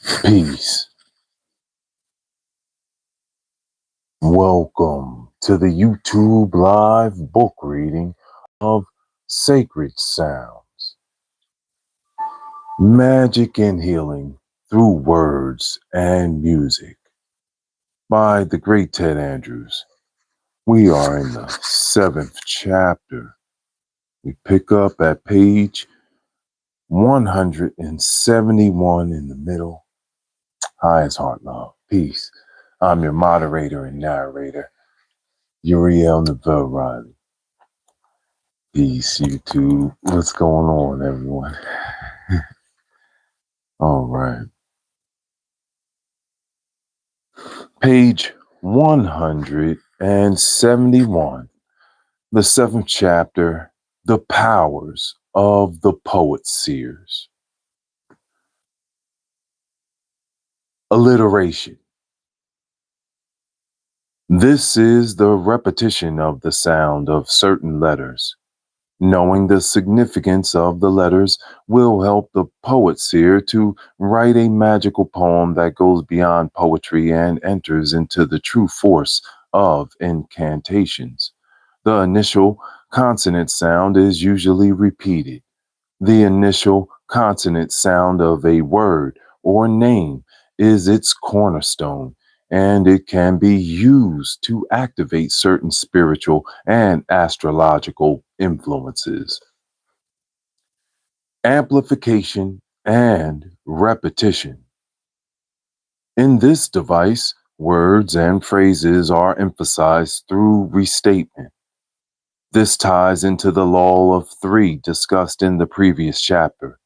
Peace. Welcome to the YouTube live book reading of Sacred Sounds. Magic and Healing Through Words and Music by the great Ted Andrews. We are in the 7th chapter. We pick up at page 171 in the middle. Highest heart love. Peace. I'm your moderator and narrator, Uriel Riley. Peace, YouTube. What's going on, everyone? All right. Page 171, the 7th chapter, The Powers of the Poet Seers. Alliteration. This is the repetition of the sound of certain letters. Knowing the significance of the letters will help the poet seer to write a magical poem that goes beyond poetry and enters into the true force of incantations. The initial consonant sound is usually repeated. The initial consonant sound of a word or name is its cornerstone, and it can be used to activate certain spiritual and astrological influences. Amplification and repetition. In this device, words and phrases are emphasized through restatement. This ties into the law of three discussed in the previous chapter.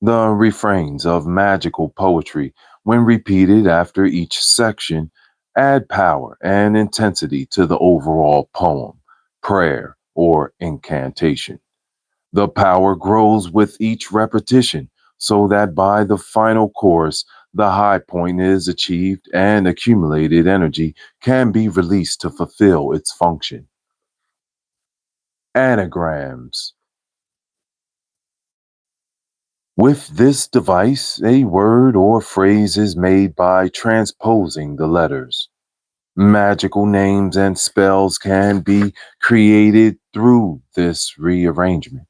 The refrains of magical poetry, when repeated after each section, add power and intensity to the overall poem, prayer, or incantation. The power grows with each repetition, so that by the final chorus, the high point is achieved and accumulated energy can be released to fulfill its function. Anagrams. With this device, a word or phrase is made by transposing the letters. Magical names and spells can be created through this rearrangement.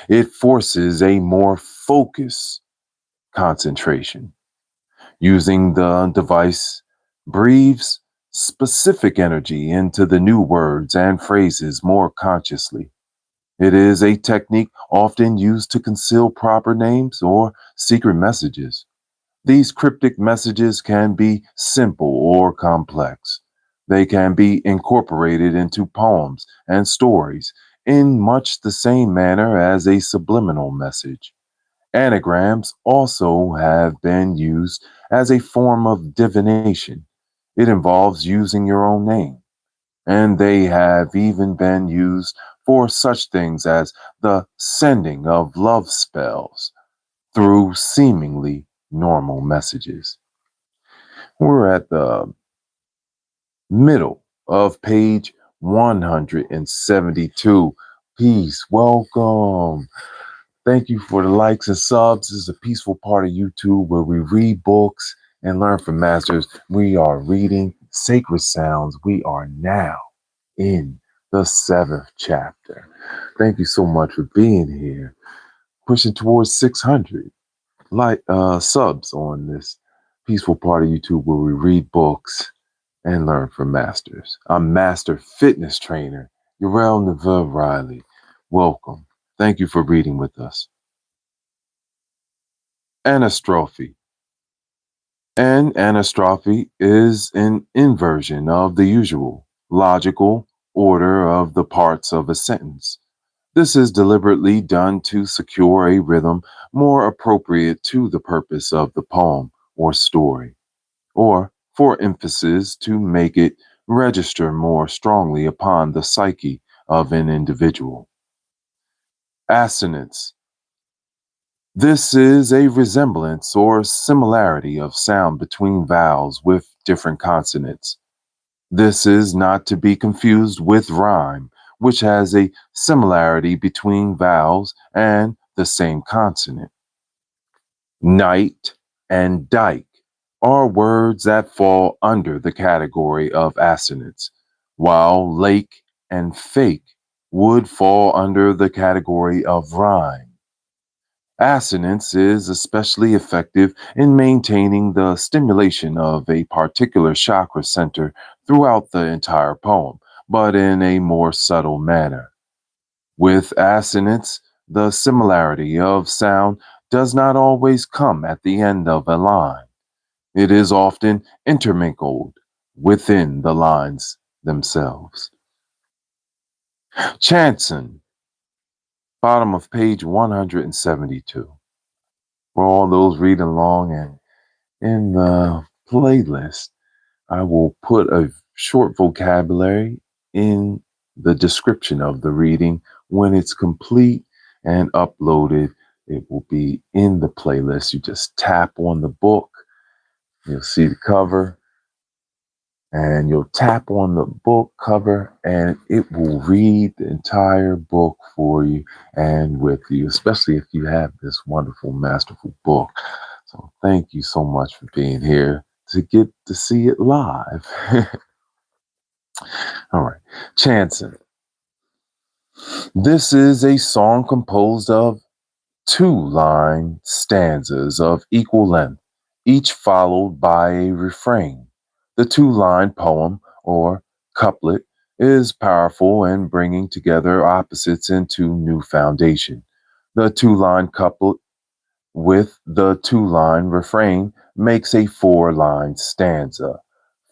It forces a more focused concentration. Using the device breathes specific energy into the new words and phrases more consciously. It is a technique often used to conceal proper names or secret messages. These cryptic messages can be simple or complex. They can be incorporated into poems and stories in much the same manner as a subliminal message. Anagrams also have been used as a form of divination. It involves using your own name, and they have even been used for such things as the sending of love spells through seemingly normal messages. We're at the middle of page 172. Peace, welcome. Thank you for the likes and subs. This is a peaceful part of YouTube where we read books and learn from masters. We are reading Sacred Sounds. We are now in the 7th chapter. Thank you so much for being here. Pushing towards 600 subs on this peaceful part of YouTube where we read books and learn from masters. I'm Master Fitness Trainer Uriel Riley. Welcome. Thank you for reading with us. Anastrophe. An anastrophe is an inversion of the usual logical order of the parts of a sentence. This is deliberately done to secure a rhythm more appropriate to the purpose of the poem or story, or for emphasis to make it register more strongly upon the psyche of an individual. Assonance. This is a resemblance or similarity of sound between vowels with different consonants. This is not to be confused with rhyme, which has a similarity between vowels and the same consonant. Night and dike are words that fall under the category of assonance, while lake and fake would fall under the category of rhyme. Assonance is especially effective in maintaining the stimulation of a particular chakra center throughout the entire poem, but in a more subtle manner. With assonance, the similarity of sound does not always come at the end of a line. It is often intermingled within the lines themselves. Chanson, bottom of page 172. For all those reading along and in the playlist, I will put a short vocabulary in the description of the reading. When it's complete and uploaded, it will be in the playlist. You just tap on the book, you'll see the cover, and you'll tap on the book cover, and it will read the entire book for you and with you, especially if you have this wonderful, masterful book. So thank you so much for being here to get to see it live. All right. Chanson. This is a song composed of 2-line stanzas of equal length, each followed by a refrain. The 2-line poem or couplet is powerful in bringing together opposites into new foundation. The 2-line couplet with the 2-line refrain makes a 4-line stanza.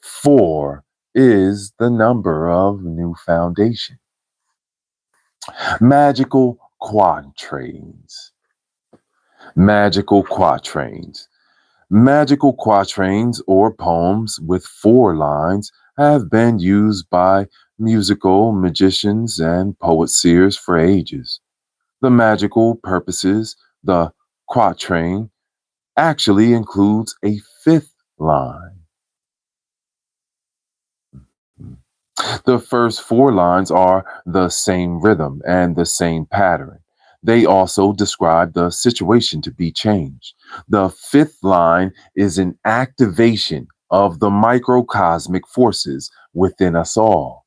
4 is the number of new foundation. Magical quatrains. Magical quatrains. Magical quatrains or poems with 4 lines have been used by musical magicians and poet seers for ages. The magical purposes, the quatrain actually includes a 5th line. The first 4 lines are the same rhythm and the same pattern. They also describe the situation to be changed. The 5th line is an activation of the microcosmic forces within us all.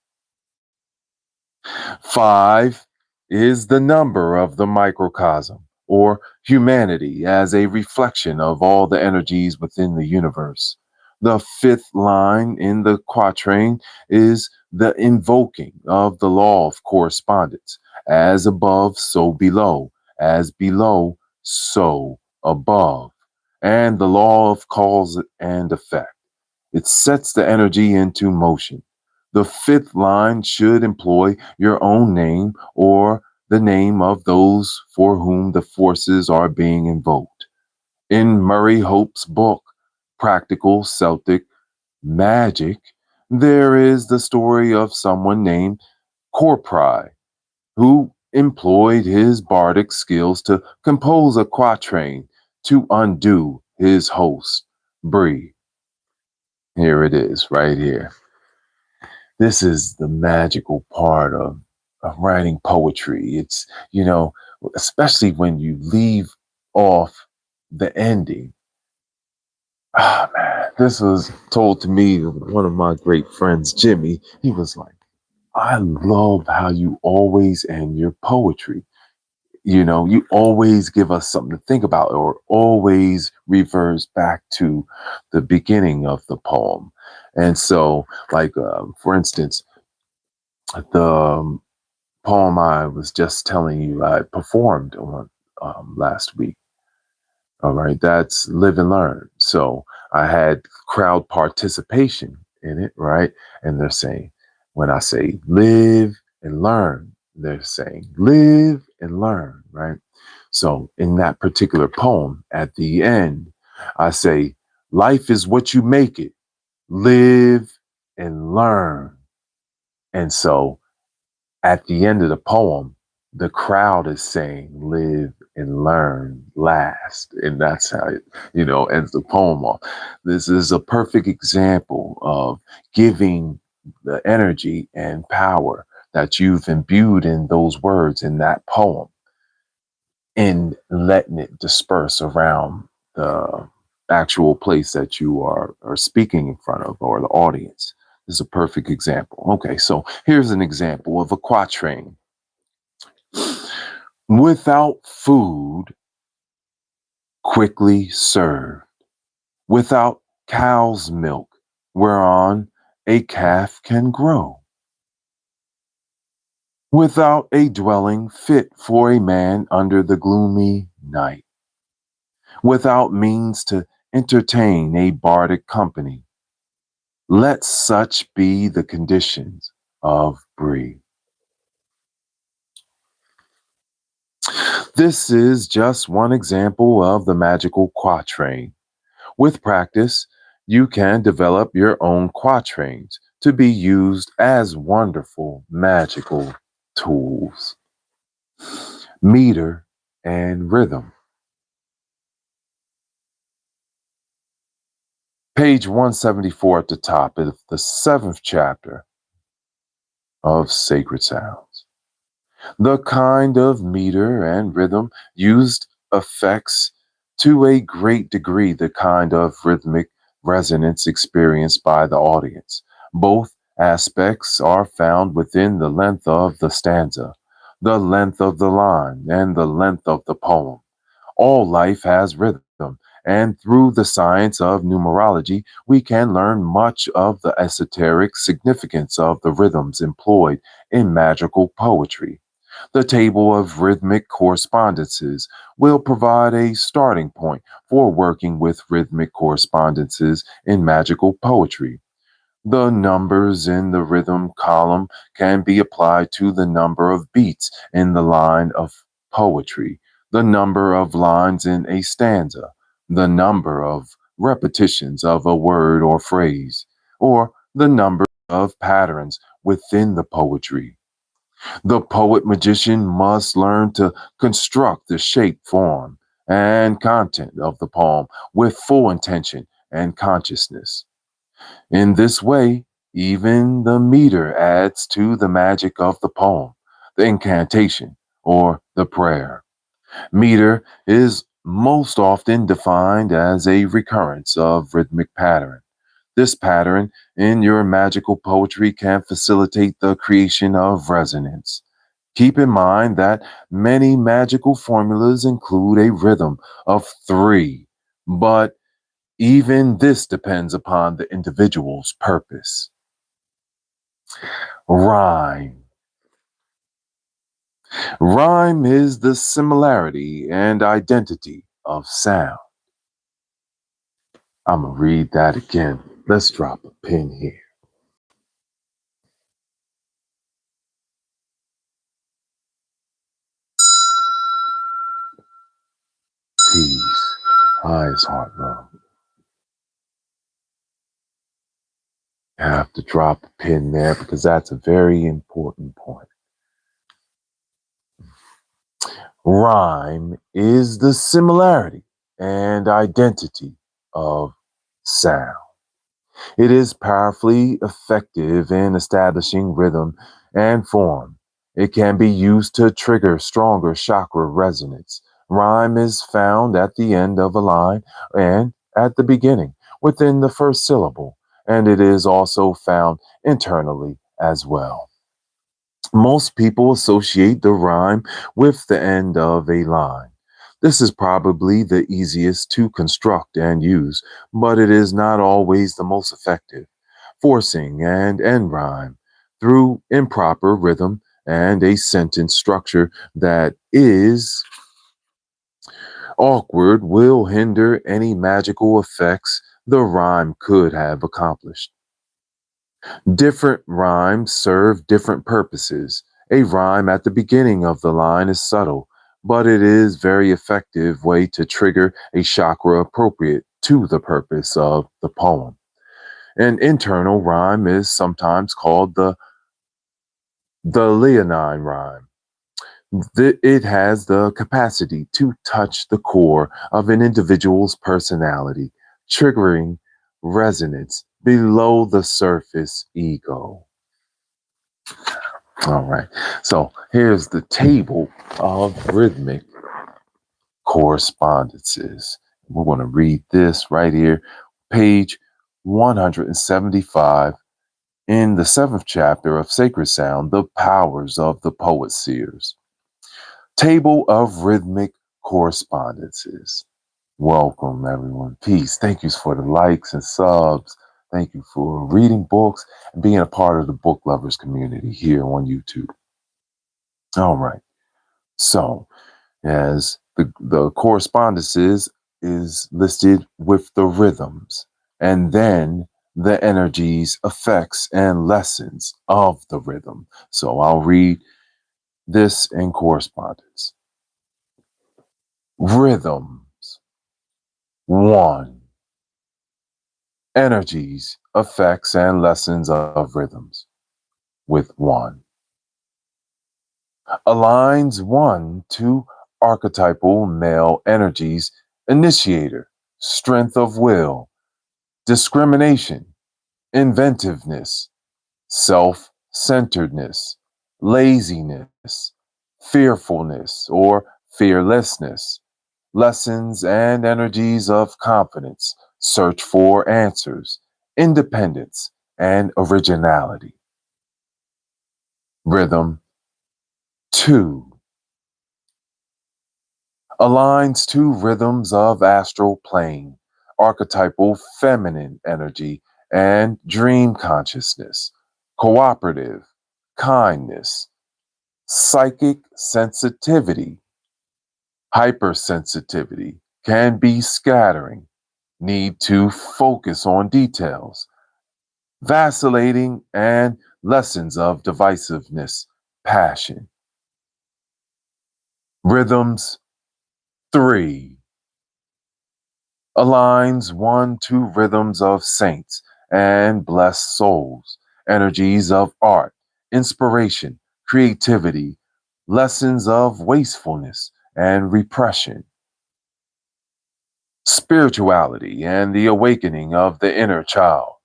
5 is the number of the microcosm, or humanity as a reflection of all the energies within the universe. The 5th line in the quatrain is the invoking of the law of correspondence. As above, so below. As below, so above. And the law of cause and effect. It sets the energy into motion. The 5th line should employ your own name or the name of those for whom the forces are being invoked. In Murray Hope's book, Practical Celtic Magic, there is the story of someone named Corpry who employed his bardic skills to compose a quatrain to undo his host, Bree. Here it is, right here. This is the magical part of writing poetry. It's, especially when you leave off the ending. Ah, man, this was told to me, one of my great friends, Jimmy. He was like, I love how you always end your poetry. You always give us something to think about, or always reverse back to the beginning of the poem. And so, like, for instance, the poem I was just telling you I performed on last week. All right, that's Live and Learn. So I had crowd participation in it, right? And they're saying, when I say live and learn, they're saying live and learn, right? So in that particular poem, at the end, I say, life is what you make it, live and learn. And so at the end of the poem, the crowd is saying, live and learn last. And that's how it, ends the poem off. This is a perfect example of giving the energy and power that you've imbued in those words in that poem and letting it disperse around the actual place that you are speaking in front of, or the audience. This is a perfect example. Okay, so here's an example of a quatrain. Without food, quickly served. Without cow's milk, whereon a calf can grow. Without a dwelling fit for a man under the gloomy night. Without means to entertain a bardic company. Let such be the conditions of Bree. This is just one example of the magical quatrain. With practice, you can develop your own quatrains to be used as wonderful magical tools. Meter and rhythm. Page 174 at the top of the 7th chapter of Sacred Sounds. The kind of meter and rhythm used affects to a great degree the kind of rhythmic resonance experienced by the audience. Both aspects are found within the length of the stanza, the length of the line, and the length of the poem. All life has rhythm, and through the science of numerology, we can learn much of the esoteric significance of the rhythms employed in magical poetry. The table of rhythmic correspondences will provide a starting point for working with rhythmic correspondences in magical poetry. The numbers in the rhythm column can be applied to the number of beats in the line of poetry, the number of lines in a stanza, the number of repetitions of a word or phrase, or the number of patterns within the poetry. The poet magician must learn to construct the shape, form, and content of the poem with full intention and consciousness. In this way, even the meter adds to the magic of the poem, the incantation, or the prayer. Meter is most often defined as a recurrence of rhythmic pattern. This pattern in your magical poetry can facilitate the creation of resonance. Keep in mind that many magical formulas include a rhythm of three, but even this depends upon the individual's purpose. Rhyme. Rhyme is the similarity and identity of sound. I'm going to read that again. Let's drop a pin here. Peace. Highest heart love. I have to drop a pin there because that's a very important point. Rhyme is the similarity and identity of sound. It is powerfully effective in establishing rhythm and form. It can be used to trigger stronger chakra resonance. Rhyme is found at the end of a line and at the beginning, within the first syllable, and it is also found internally as well. Most people associate the rhyme with the end of a line. This is probably the easiest to construct and use, but it is not always the most effective. Forcing and end rhyme through improper rhythm and a sentence structure that is awkward will hinder any magical effects the rhyme could have accomplished. Different rhymes serve different purposes. A rhyme at the beginning of the line is subtle, but it is very effective way to trigger a chakra appropriate to the purpose of the poem. An internal rhyme is sometimes called the leonine rhyme. It has the capacity to touch the core of an individual's personality, triggering resonance below the surface ego. All right. So here's the table of rhythmic correspondences We're going to read this right here, page 175 in the 7th chapter of Sacred Sound, The Powers of the Poet Seers. Table of Rhythmic Correspondences. Welcome, everyone. Peace. Thank you for the likes and subs. Thank you for reading books and being a part of the book lovers community here on YouTube. All right. So, as the correspondences is listed with the rhythms, and then the energies, effects, and lessons of the rhythm. So I'll read this in correspondence. Rhythms. 1. Energies, effects, and lessons of rhythms. With 1. Aligns 1 to archetypal male energies, initiator, strength of will, discrimination, inventiveness, self-centeredness, laziness, fearfulness or fearlessness, lessons and energies of confidence, search for answers, independence, and originality. Rhythm 2. Aligns to rhythms of astral plane, archetypal feminine energy, and dream consciousness, cooperative, kindness, psychic sensitivity, hypersensitivity, can be scattering, need to focus on details, vacillating, and lessons of divisiveness, passion. Rhythms 3. Aligns 1 to rhythms of saints and blessed souls, energies of art, inspiration, creativity, lessons of wastefulness and repression, spirituality and the awakening of the inner child,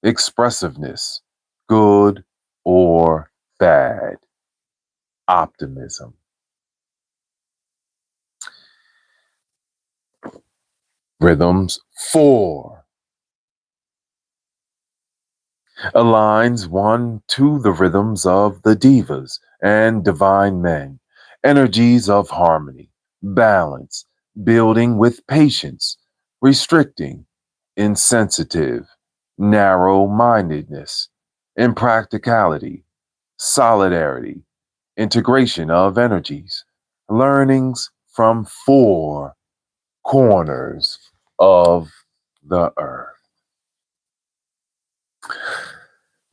expressiveness, good or bad, optimism. Rhythms 4. Aligns 1 to the rhythms of the divas and divine men, energies of harmony, balance, building with patience, restricting, insensitive, narrow-mindedness, impracticality, solidarity, integration of energies, learnings from 4 corners of the earth.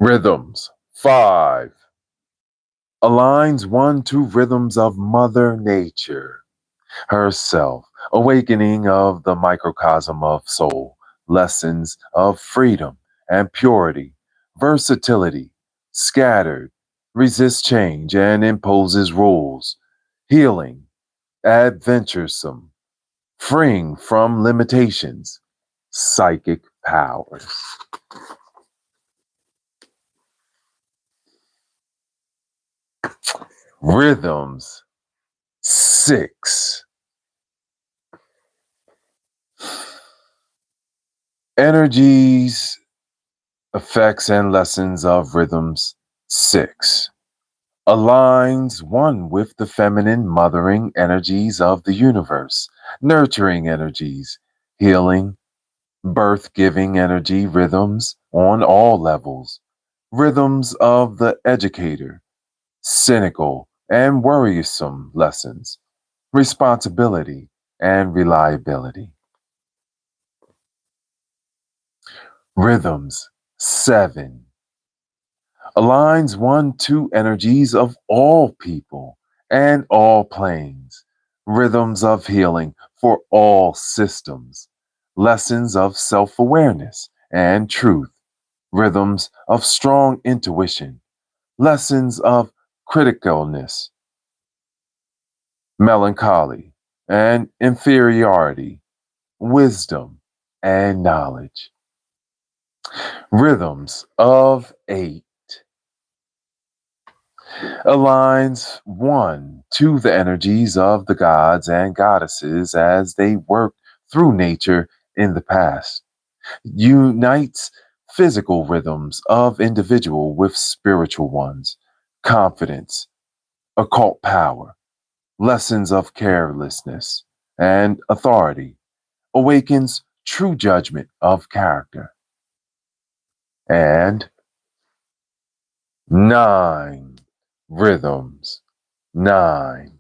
Rhythms 5. Aligns 1 to rhythms of Mother Nature, herself, awakening of the microcosm of soul, lessons of freedom and purity, versatility, scattered, resists change and imposes rules, healing, adventuresome, freeing from limitations, psychic powers. Rhythms 6. Energies, effects, and lessons of rhythms 6. Aligns 1 with the feminine mothering energies of the universe, nurturing energies, healing, birth giving energy rhythms on all levels, rhythms of the educator, cynical and worrisome lessons, responsibility and reliability. Rhythms 7. Aligns 1 to energies of all people and all planes, rhythms of healing for all systems, lessons of self-awareness and truth, rhythms of strong intuition, lessons of criticalness, melancholy and inferiority, wisdom and knowledge. Rhythms of 8. Aligns 1 to the energies of the gods and goddesses as they work through nature in the past, unites physical rhythms of individual with spiritual ones, confidence, occult power, lessons of carelessness, and authority, awakens true judgment of character. And 9 rhythms. 9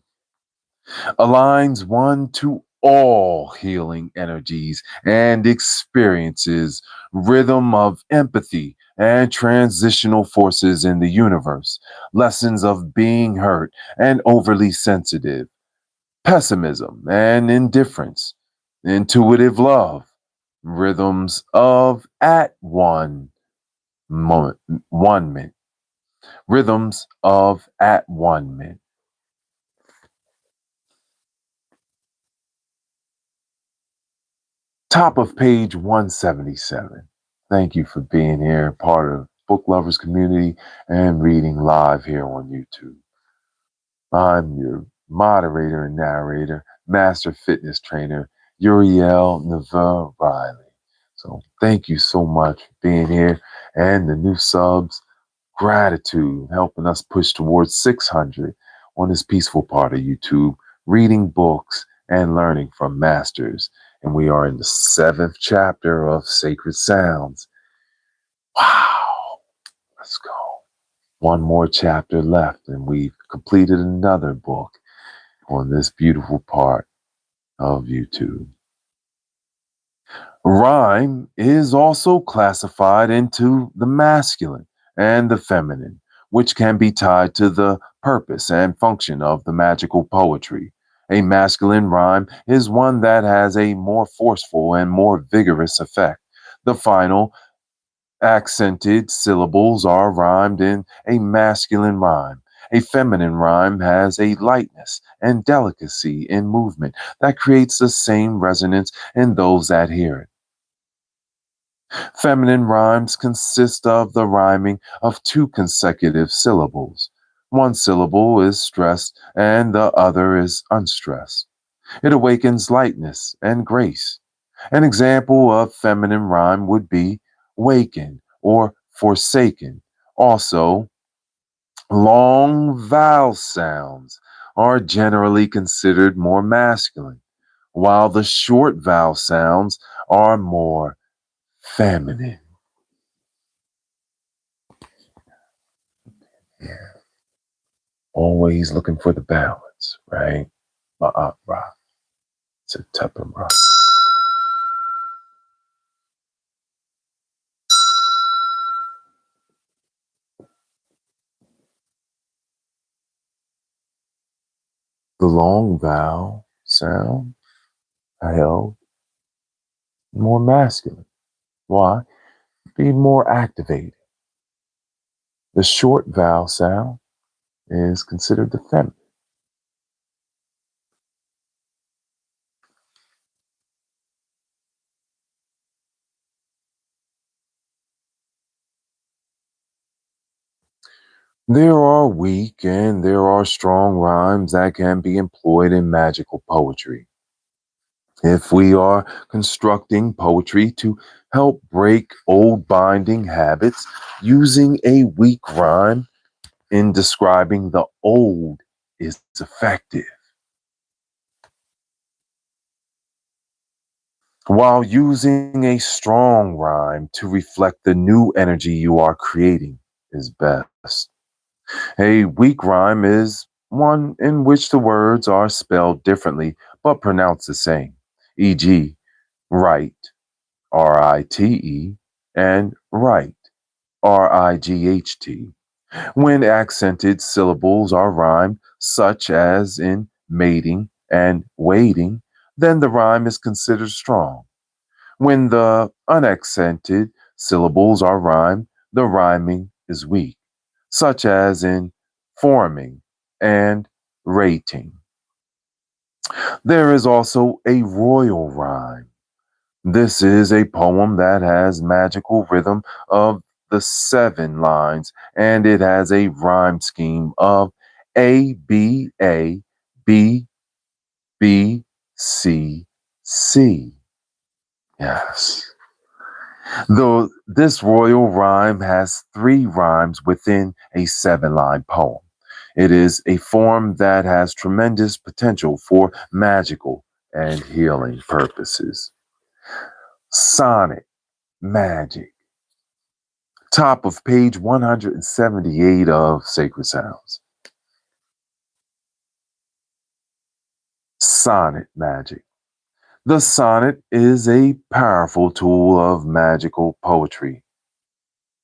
aligns one to all healing energies and experiences, rhythm of empathy and transitional forces in the universe, lessons of being hurt and overly sensitive, pessimism and indifference, intuitive love, rhythms of at one moment, one minute, rhythms of at 1 minute. Top of page 177. Thank you for being here, part of Book Lovers Community and reading live here on YouTube. I'm your moderator and narrator, master fitness trainer, Uriel Riley. So thank you so much for being here, and the new subs, gratitude, helping us push towards 600 on this peaceful part of YouTube, reading books and learning from masters. And we are in the 7th chapter of Sacred Sounds. Wow, let's go. One more chapter left, and we've completed another book on this beautiful part of YouTube. Rhyme is also classified into the masculine and the feminine, which can be tied to the purpose and function of the magical poetry. A masculine rhyme is one that has a more forceful and more vigorous effect. The final accented syllables are rhymed in a masculine rhyme. A feminine rhyme has a lightness and delicacy in movement that creates the same resonance in those that hear it. Feminine rhymes consist of the rhyming of 2 consecutive syllables. One syllable is stressed and the other is unstressed. It awakens lightness and grace. An example of feminine rhyme would be waken or forsaken. Also, long vowel sounds are generally considered more masculine, while the short vowel sounds are more feminine. Yeah. Always looking for the balance, right? Ra. It's a ra. The long vowel sound held more masculine. Why? Be more activated. The short vowel sound is considered the feminine. There are weak and there are strong rhymes that can be employed in magical poetry. If we are constructing poetry to help break old binding habits, using a weak rhyme in describing the old is effective. While using a strong rhyme to reflect the new energy you are creating is best. A weak rhyme is one in which the words are spelled differently but pronounced the same, e.g., right, R-I-T-E, and right, R-I-G-H-T. When accented syllables are rhymed, such as in mating and waiting, then the rhyme is considered strong. When the unaccented syllables are rhymed, the rhyming is weak, such as in forming and rating. There is also a royal rhyme. This is a poem that has magical rhythm of the 7 lines, and it has a rhyme scheme of A, B, A, B, B, C, C. Yes. Though this royal rhyme has 3 rhymes within a 7-line poem. It is a form that has tremendous potential for magical and healing purposes. Sonnet, magic. Top of page 178 of Sacred Sounds. Sonnet magic. The sonnet is a powerful tool of magical poetry.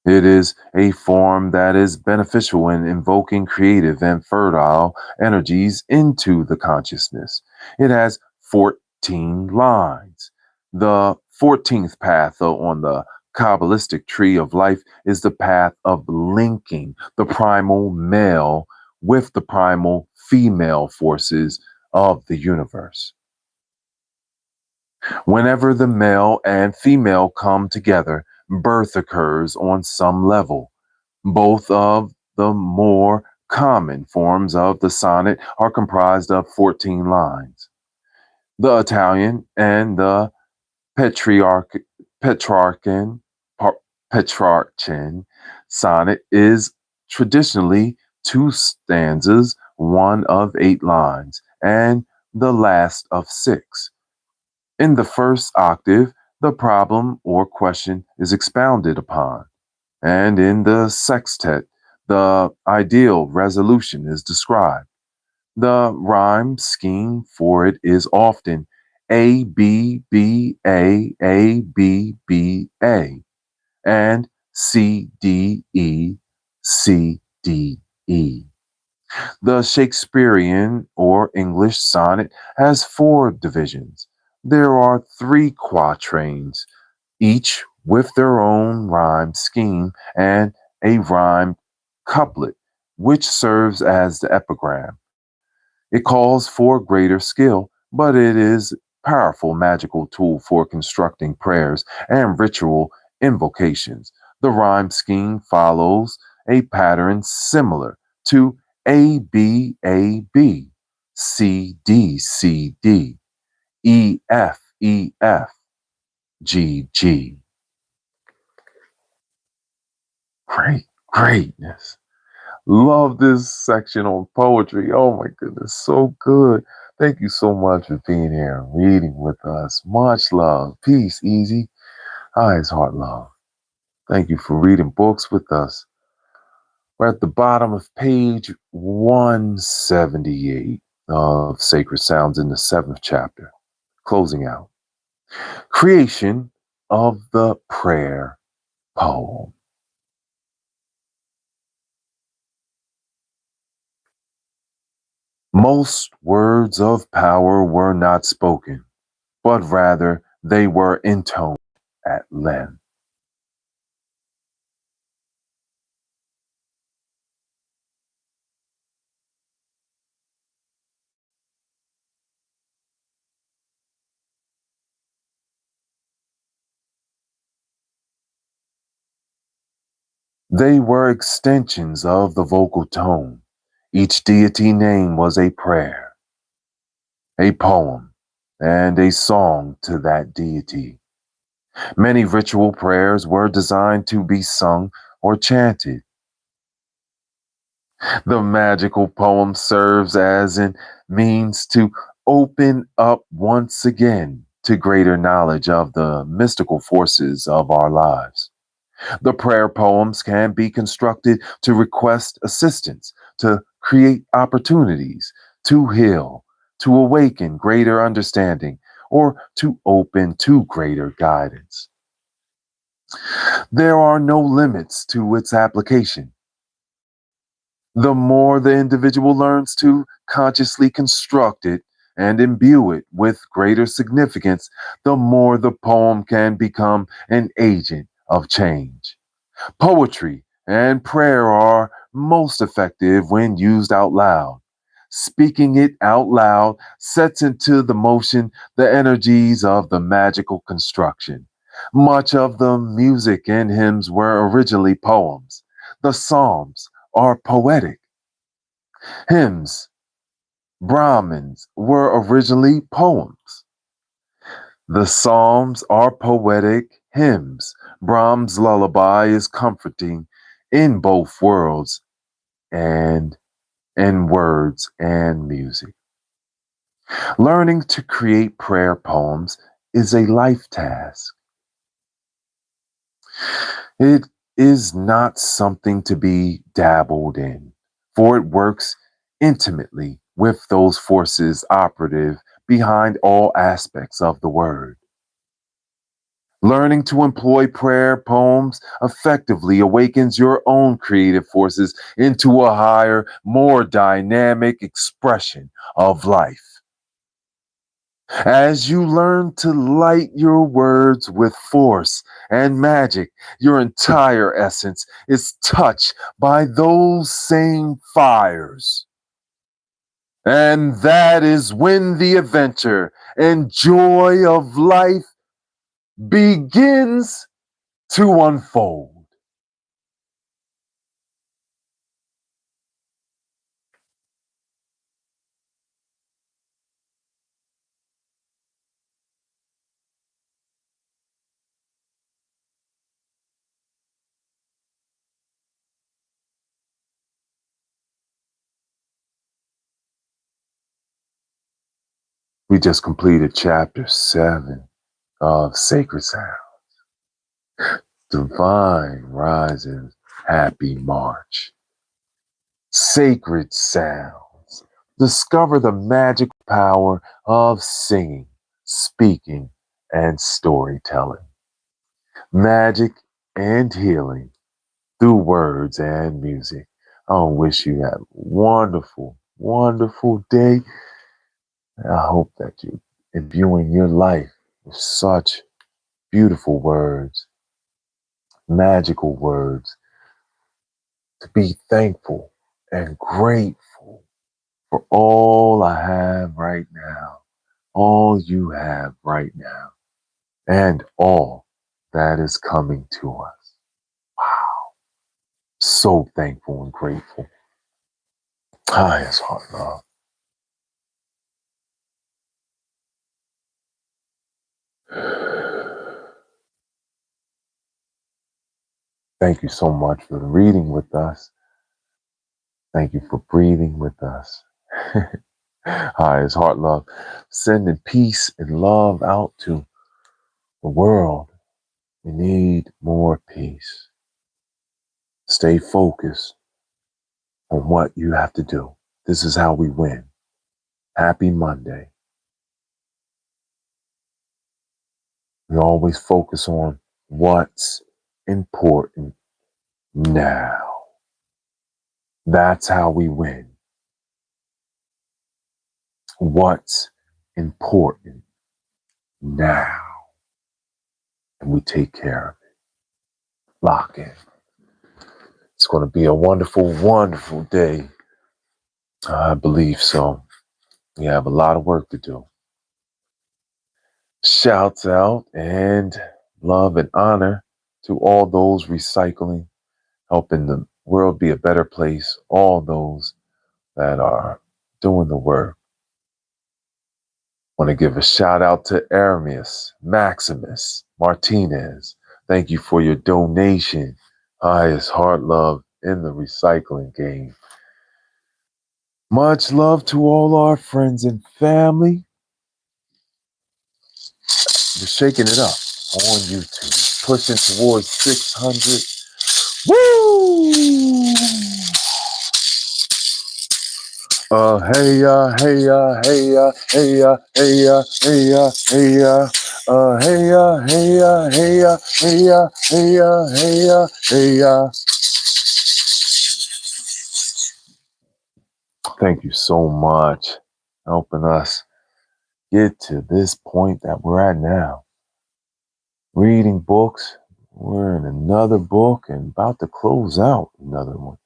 It is a form that is beneficial in invoking creative and fertile energies into the consciousness. It has 14 lines. The 14th path on the Kabbalistic tree of life is the path of linking the primal male with the primal female forces of the universe. Whenever the male and female come together, birth occurs on some level. Both of the more common forms of the sonnet are comprised of 14 lines. The Italian and the Petrarchan, Petrarchan sonnet is traditionally 2 stanzas, one of 8 lines, and the last of 6. In the first octave, the problem or question is expounded upon, and in the sextet, the ideal resolution is described. The rhyme scheme for it is often A B B A B B A and C D E C D E. The Shakespearean or English sonnet has 4 divisions. There are 3 quatrains, each with their own rhyme scheme and a rhymed couplet, which serves as the epigram. It calls for greater skill, but it is a powerful magical tool for constructing prayers and ritual invocations. The rhyme scheme follows a pattern similar to A B A B, C D C D, E F E F, G G. Greatness. Love this section on poetry. Oh my goodness, so good. Thank you so much for being here and reading with us. Much love. Peace, easy. Eyes, heart, love. Thank you for reading books with us. We're at the bottom of page 178 of Sacred Sounds in the 7th chapter. Closing out. Creation of the prayer poem. Most words of power were not spoken, but rather they were intoned at length. They were extensions of the vocal tone. Each deity name was a prayer, a poem, and a song to that deity. Many ritual prayers were designed to be sung or chanted. The magical poem serves as a means to open up once again to greater knowledge of the mystical forces of our lives. The prayer poems can be constructed to request assistance, to create opportunities, to heal, to awaken greater understanding, or to open to greater guidance. There are no limits to its application. The more the individual learns to consciously construct it and imbue it with greater significance, the more the poem can become an agent of change. Poetry and prayer are most effective when used out loud. Speaking it out loud sets into the motion the energies of the magical construction. Much of the music and hymns were originally poems. The Psalms are poetic. Hymns, Brahmins, were originally poems. The Psalms are poetic hymns. Brahms' lullaby is comforting in both worlds and in words and music. Learning to create prayer poems is a life task. It is not something to be dabbled in, for it works intimately with those forces operative behind all aspects of the word. Learning to employ prayer poems effectively awakens your own creative forces into a higher, more dynamic expression of life. As you learn to light your words with force and magic, your entire essence is touched by those same fires. And that is when the adventure and joy of life begins to unfold. We just completed chapter 7 of Sacred Sound. Divine Rising, Happy March. Sacred Sounds. Discover the magic power of singing, speaking, and storytelling. Magic and healing through words and music. I wish you had a wonderful, wonderful day. I hope that you're imbuing your life with such beautiful words, magical words, to be thankful and grateful for all I have right now, all you have right now, and all that is coming to us. Wow. So thankful and grateful. Highest heart love. Thank you so much for reading with us. Thank you for breathing with us. Highest heart love. Sending peace and love out to the world. We need more peace. Stay focused on what you have to do. This is how we win. Happy Monday. We always focus on what's important now. That's how we win. What's important now. And we take care of it. Lock in. It's going to be a wonderful, wonderful day. I believe so. We have a lot of work to do. Shouts out and love and honor to all those recycling, helping the world be a better place, all those that are doing the work. Want to give a shout out to Aramis, Maximus, Martinez. Thank you for your donation. Highest heart love in the recycling game. Much love to all our friends and family. We're shaking it up on YouTube, pushing towards 600. Woo! Hey. Thank you so much helping us get to this point that we're at now. Reading books. We're in another book and about to close out another one.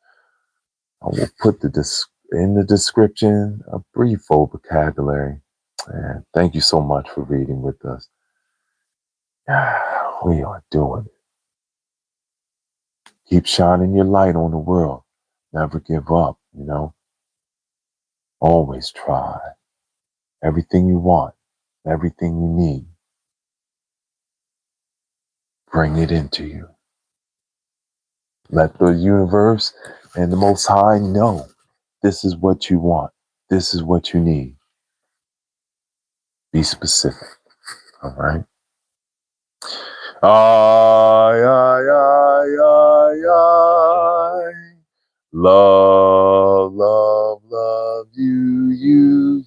I will put in the description a brief vocabulary. And thank you so much for reading with us. We are doing it. Keep shining your light on the world. Never give up, Always try. Everything you want, everything you need, bring it into you. Let the universe and the Most High know this is what you want. This is what you need. Be specific. All right. I. Love, love, love you, you.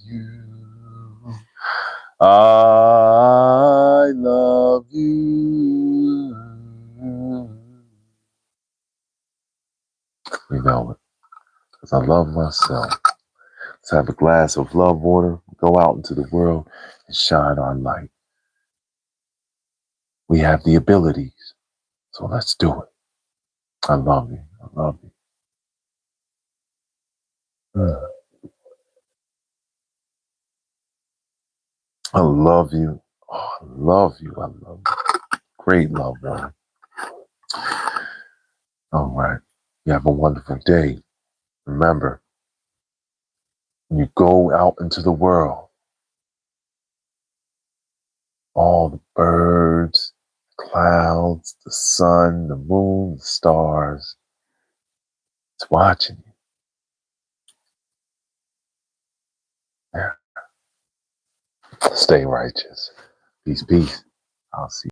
I love you. We know it. Because I love myself. Let's have a glass of love water, go out into the world and shine our light. We have the abilities. So let's do it. I love you. I love you. I love you. Oh, I love you. I love you. Great love, man. All right. You have a wonderful day. Remember, when you go out into the world, all the birds, clouds, the sun, the moon, the stars, it's watching you. Yeah. Stay righteous. Peace, peace. I'll see you.